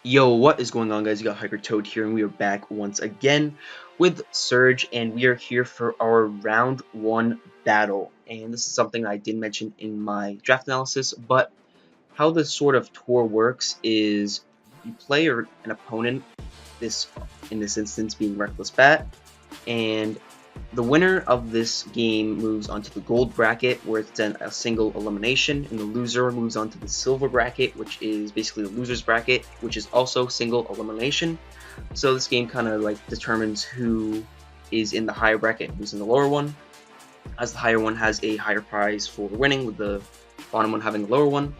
Yo, what is going on, guys? You got Hiker Toad here, and we are back once again with Surge, and we are here for our round 1 battle. And this is something I did mention in my draft analysis, but how this sort of tour works is you play an opponent, this in this instance being Reckless Bat, and the winner of this game moves on to the gold bracket, where it's then a single elimination, and the loser moves on to the silver bracket, which is basically the loser's bracket, which is also single elimination. So this game kind of like determines who is in the higher bracket and who's in the lower one, as the higher one has a higher prize for winning, with the bottom one having a lower one.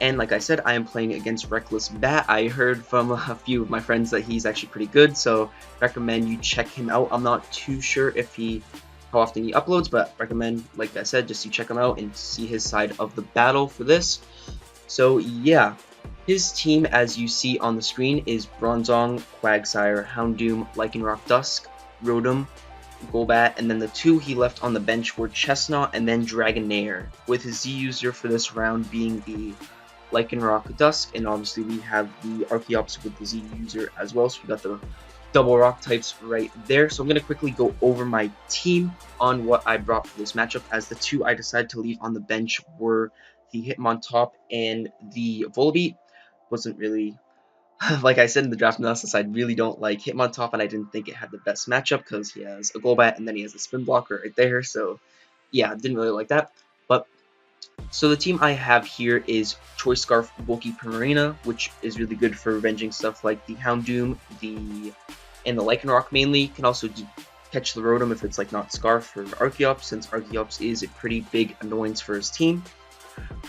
And like I said, I am playing against Reckless Bat. I heard from a few of my friends that he's actually pretty good, so recommend you check him out. I'm not too sure how often he uploads, but recommend, like I said, just you check him out and see his side of the battle for this. So yeah, his team, as you see on the screen, is Bronzong, Quagsire, Houndoom, Lycanroc Dusk, Rotom, Golbat, and then the two he left on the bench were Chestnut and then Dragonair, with his Z user for this round being the Lycanroc Dusk, and obviously we have the Archeops with the Z user as well, so we got the double rock types right there. So I'm going to quickly go over my team on what I brought for this matchup, as the two I decided to leave on the bench were the Hitmontop and the Volbeat. Wasn't really, like I said in the draft analysis, I really don't like Hitmontop, and I didn't think it had the best matchup because he has a Golbat and then he has a Spin Blocker right there, so yeah, I didn't really like that. But so the team I have here is Choice Scarf, Bulky Primarina, which is really good for revenging stuff like the Houndoom, and the Lycanroc mainly. Can also catch the Rotom if it's like not Scarf or Archeops, since Archeops is a pretty big annoyance for his team.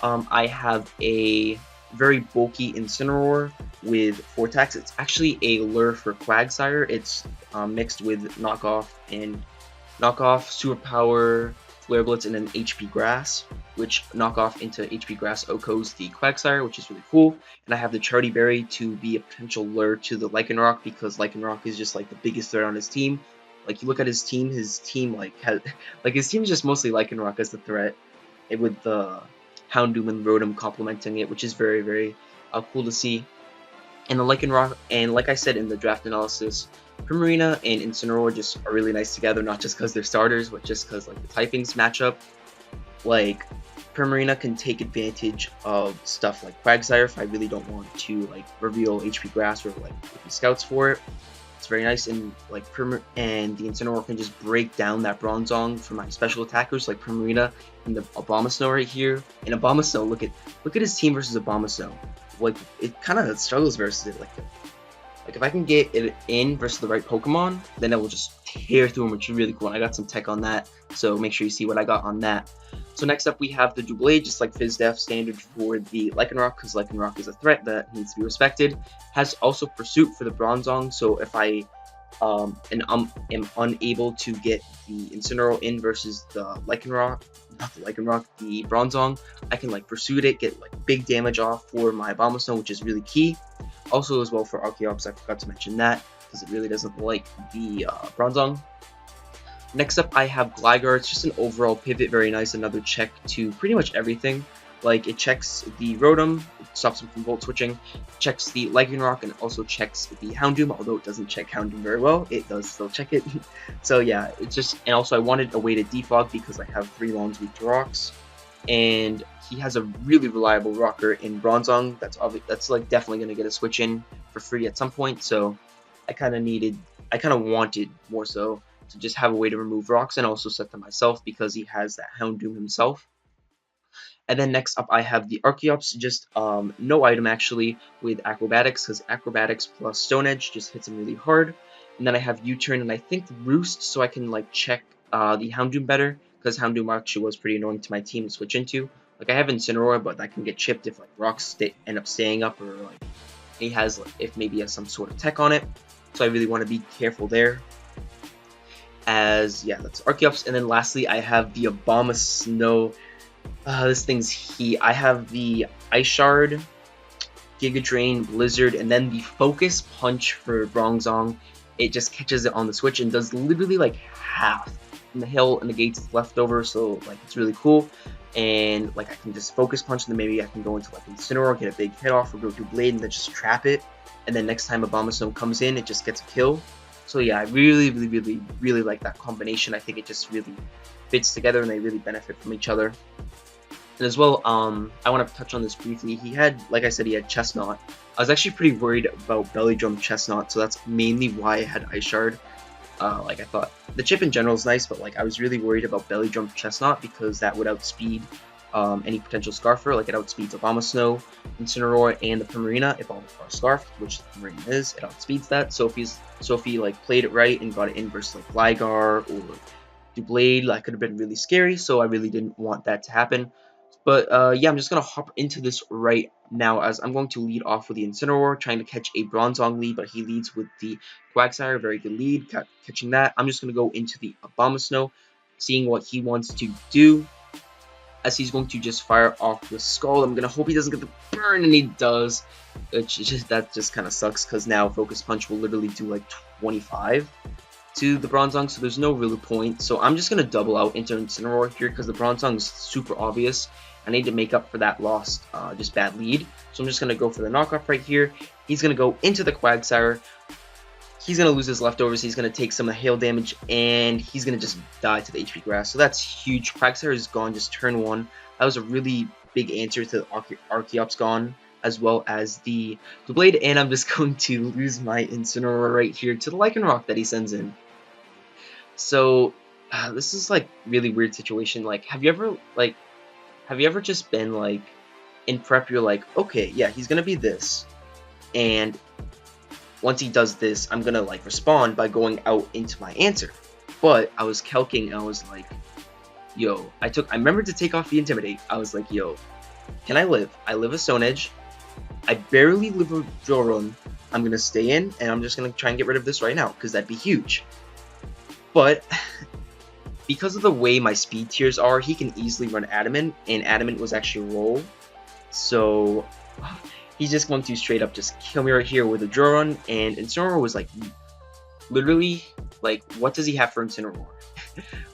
I have a very bulky Incineroar with 4 attacks. It's actually a lure for Quagsire. It's mixed with Knockoff, Superpower, Flare Blitz, and then HP Grass, which knock off into HP Grass OHKOs the Quagsire, which is really cool. And I have the Charity Berry to be a potential lure to the Lycanroc, because Lycanroc is just like the biggest threat on his team. Like, you look at his team like has his team is just mostly Lycanroc as the threat, with the Houndoom and Rotom complementing it, which is very, very cool to see. And the Lycanroc, and like I said in the draft analysis, Primarina and Incineroar just are really nice together, not just because they're starters, but just because like the typings match up. Like, Primarina can take advantage of stuff like Quagsire if I really don't want to like reveal HP Grass or like if he scouts for it. It's very nice, and like and the Incineroar can just break down that Bronzong for my special attackers like Primarina and the Abomasnow right here. And Abomasnow, look at his team versus Abomasnow. Like, it kind of struggles versus it. Like if I can get it in versus the right Pokemon, then it will just tear through him, which is really cool. And I got some tech on that, so make sure you see what I got on that. So next up we have the Doublade, just like FizzDef standard for the Lycanroc, because Lycanroc is a threat that needs to be respected. Has also Pursuit for the Bronzong, so if I am unable to get the Incineroar in versus the Lycanroc, the Bronzong, I can like Pursuit it, get like big damage off for my Abomasnow, which is really key. Also as well for Archeops, I forgot to mention that, because it really doesn't like the Bronzong. Next up, I have Gligar. It's just an overall pivot, very nice. Another check to pretty much everything. Like, it checks the Rotom, it stops him from Volt Switching, checks the Lycanroc, and it also checks the Houndoom, although it doesn't check Houndoom very well. It does still check it. So yeah, it's just, and also I wanted a way to defog because I have 3 Lons weak to rocks. And he has a really reliable rocker in Bronzong. That's like definitely going to get a switch in for free at some point. So I kind of wanted more so to just have a way to remove rocks and also set them myself, because he has that Houndoom himself. And then next up I have the Archeops, just no item actually, with Acrobatics, because Acrobatics plus Stone Edge just hits him really hard. And then I have U-Turn and I think Roost, so I can like check the Houndoom better, because Houndoom actually was pretty annoying to my team to switch into. Like, I have Incineroar, but that can get chipped if like rocks end up staying up, or like he has, like, if maybe he has some sort of tech on it. So I really want to be careful there. As yeah, that's Archeops. And then lastly I have the Abomasnow. This thing's heat. I have the Ice Shard, Giga Drain, Blizzard, and then the Focus Punch for Bronzong. It just catches it on the switch and does literally like half. And the hill and the gates left over, so like it's really cool. And like I can just Focus Punch, and then maybe I can go into like Incineroar, get a big hit off, or go to Blade and then just trap it. and then next time Abomasnow comes in, it just gets a kill. So yeah, I really like that combination. I think it just really fits together, and they really benefit from each other. And as well, I want to touch on this briefly. He had, like I said, he had Chestnut. I was actually pretty worried about Belly Drum Chestnut, so that's mainly why I had Ice Shard. Like, I thought the chip in general is nice, but like I was really worried about Belly Drum Chestnut because that would outspeed any potential Scarfer. Like, it outspeeds Abomasnow, Incineroar, and the Primarina if all are Scarfed, which the Primarina is. It outspeeds that. So if he like played it right and got it in versus like Gligar or Doublade, that could have been really scary. So I really didn't want that to happen. But yeah, I'm just going to hop into this right now, as I'm going to lead off with the Incineroar, trying to catch a Bronzong lead, but he leads with the Quagsire, very good lead, catching that. I'm just going to go into the Abomasnow, seeing what he wants to do, as he's going to just fire off the Skull. I'm going to hope he doesn't get the burn, and he does. That just kind of sucks, because now Focus Punch will literally do like 25 to the Bronzong, so there's no real point. So I'm just going to double out into Incineroar here, because the Bronzong is super obvious. I need to make up for that lost, just bad lead. So I'm just going to go for the knockoff right here. He's going to go into the Quagsire. He's going to lose his leftovers. He's going to take some of the hail damage, and he's going to just die to the HP grass. So that's huge. Quagsire is gone just turn 1. That was a really big answer to the Archeops gone, as well as the Blade, and I'm just going to lose my Incineroar right here to the Lycanroc that he sends in. So this is like really weird situation. Like, have you ever just been like in prep, you're like, okay, yeah, he's gonna be this, and once he does this, I'm gonna like respond by going out into my answer. But I was calcing, and I was like, yo, I remembered to take off the Intimidate. I was like, yo, can I live? I live a Stone Edge. I barely live a Drill Run. I'm gonna stay in, and I'm just gonna try and get rid of this right now, because that'd be huge. But because of the way my speed tiers are, he can easily run Adamant, and Adamant was actually roll. So he's just going to straight up just kill me right here with a Drill Run, and Incineroar was like, literally, like, what does he have for Incineroar?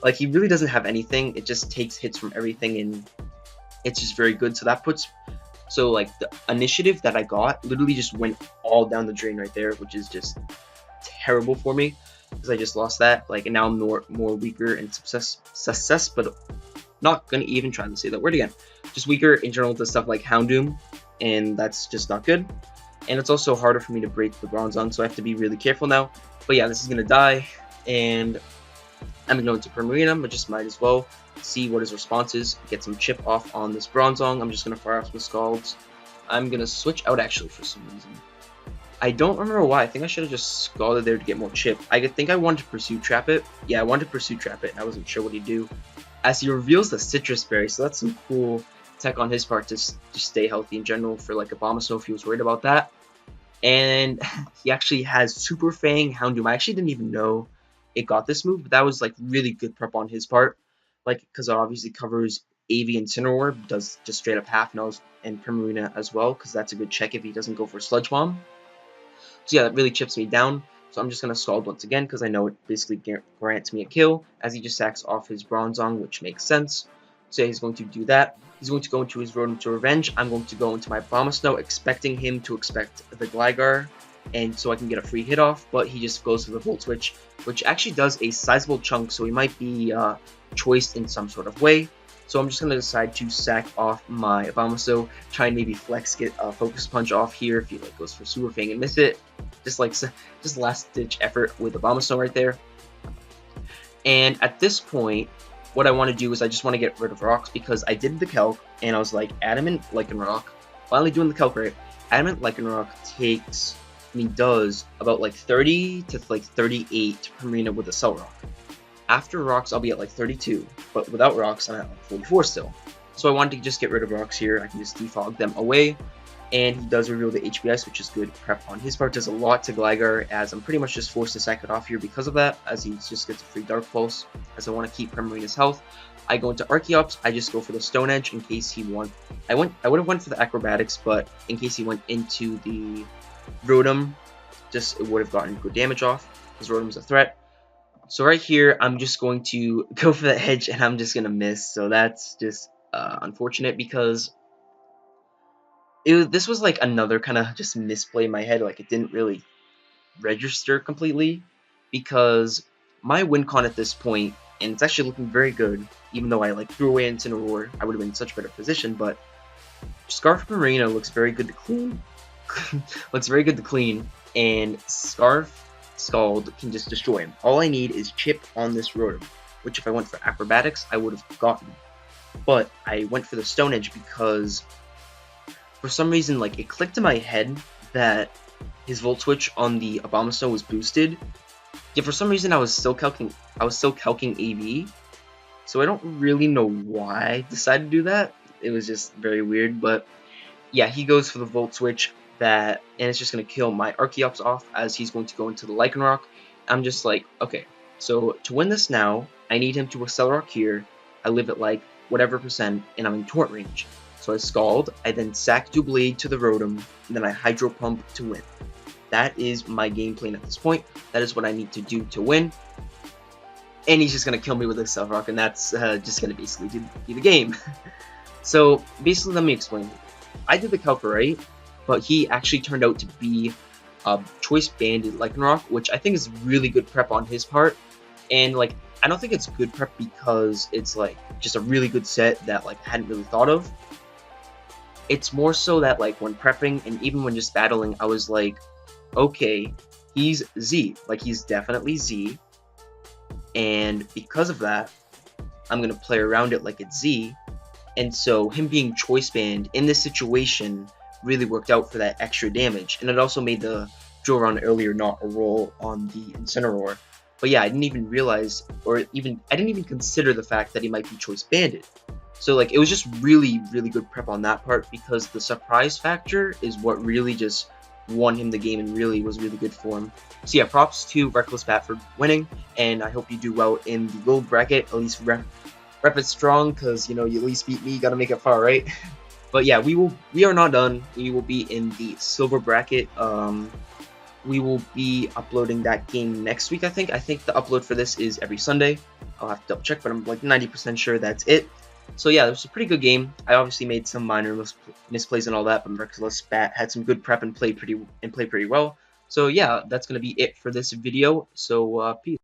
Like, he really doesn't have anything. It just takes hits from everything, and it's just very good. So like the initiative that I got literally just went all down the drain right there, which is just terrible for me, because I just lost that. Like, and now I'm more weaker in success, but not gonna even try to say that word again. Just weaker in general to stuff like Houndoom, and that's just not good. And it's also harder for me to break the Bronzong, so I have to be really careful now. But yeah, this is gonna die, and I'm gonna go into Primarina, but just might as well see what his response is. Get some chip off on this Bronzong. I'm just gonna fire off some Scalds. I'm gonna switch out actually for some reason. I don't remember why. I think I should have just Scalded there to get more chip. I think I wanted to Pursuit Trap it. Yeah, I wanted to Pursuit Trap it, and I wasn't sure what he'd do. As he reveals the Citrus Berry, so that's some cool tech on his part to just stay healthy in general for like Abomasnow if he was worried about that. And he actually has Super Fang Houndoom. I actually didn't even know it got this move, but that was like really good prep on his part. Like, because it obviously covers AV and Incineroar, does just straight up half nose, and Primarina as well, because that's a good check if he doesn't go for Sludge Bomb. So yeah, that really chips me down. So I'm just going to Scald once again, because I know it basically grants me a kill, as he just sacks off his Bronzong, which makes sense. So yeah, he's going to do that. He's going to go into his Rotom to Revenge. I'm going to go into my Abomasnow, expecting him to expect the Gligar, and so I can get a free hit off, but he just goes for the Volt Switch, which actually does a sizable chunk, so he might be choiced in some sort of way. So I'm just going to decide to sack off my Abomasnow, try and maybe flex, get a Focus Punch off here if he like goes for Super Fang and miss it. Just last ditch effort with Abomasnow right there. And at this point, what I want to do is I just want to get rid of rocks, because I did the Calc, and I was like, Adamant Lycanroc, finally doing the Calc right. Adamant Lycanroc takes, does about like 30 to like 38 per Marina with a Cell Rock. After rocks, I'll be at like 32, but without rocks, I'm at like 44 still. So I wanted to just get rid of rocks here. I can just defog them away, and he does reveal the HP Ice, which is good prep on his part. Does a lot to Gligar, as I'm pretty much just forced to sack it off here because of that, as he just gets a free Dark Pulse, as I want to keep Primarina's health. I go into Archeops. I just go for the Stone Edge in case he won. I would have went for the Acrobatics, but in case he went into the Rotom, just it would have gotten good damage off, because Rotom's a threat. So right here, I'm just going to go for the edge, and I'm just going to miss. So that's just unfortunate, because this was like another kind of just misplay in my head. Like it didn't really register completely because my win con at this point, and it's actually looking very good, even though I like threw away Incineroar, I would have been in such a better position, but Scarf Marina looks very good to clean. Looks very good to clean, and Scarf Scald can just destroy him. All I need is Chip on this Rotom, which if I went for Acrobatics, I would have gotten. But I went for the Stone Edge because for some reason, like, it clicked in my head that his Volt Switch on the Abomasnow was boosted. Yet for some reason, I was still calcing AV. So I don't really know why I decided to do that. It was just very weird, but yeah, he goes for the Volt Switch and it's just going to kill my Archeops off as he's going to go into the Lycanroc. I'm just like, okay, so to win this now, I need him to Accelerock here. I live at like whatever percent, and I'm in Taunt range. So I Scald, I then Sack Doublade to the Rotom, and then I Hydro Pump to win. That is my game plan at this point. That is what I need to do to win. And he's just going to kill me with Accelerock, and that's just going to basically be the game. So basically, let me explain. I did the calc right, but he actually turned out to be Choice Banded Lycanroc, which I think is really good prep on his part. And like, I don't think it's good prep because it's like just a really good set that like I hadn't really thought of. It's more so that like when prepping and even when just battling, I was like, okay, he's Z, like he's definitely Z, and because of that, I'm gonna play around it like it's Z. And so him being Choice Band in this situation really worked out for that extra damage, and it also made the drill round earlier not a roll on the Incineroar. But yeah, I didn't even realize, I didn't even consider the fact that he might be Choice Banded. So like, it was just really, really good prep on that part because the surprise factor is what really just won him the game and really was really good for him. So yeah, props to Reckless Bat for winning, and I hope you do well in the gold bracket, at least rep it strong, because you know, you at least beat me, you gotta make it far, right? But yeah, we are not done. We will be in the silver bracket. We will be uploading that game next week, I think. I think the upload for this is every Sunday. I'll have to double check, but I'm like 90% sure that's it. So yeah, it was a pretty good game. I obviously made some minor misplays and all that, but Reckless Bat had some good prep and played pretty well. So yeah, that's gonna be it for this video. So peace.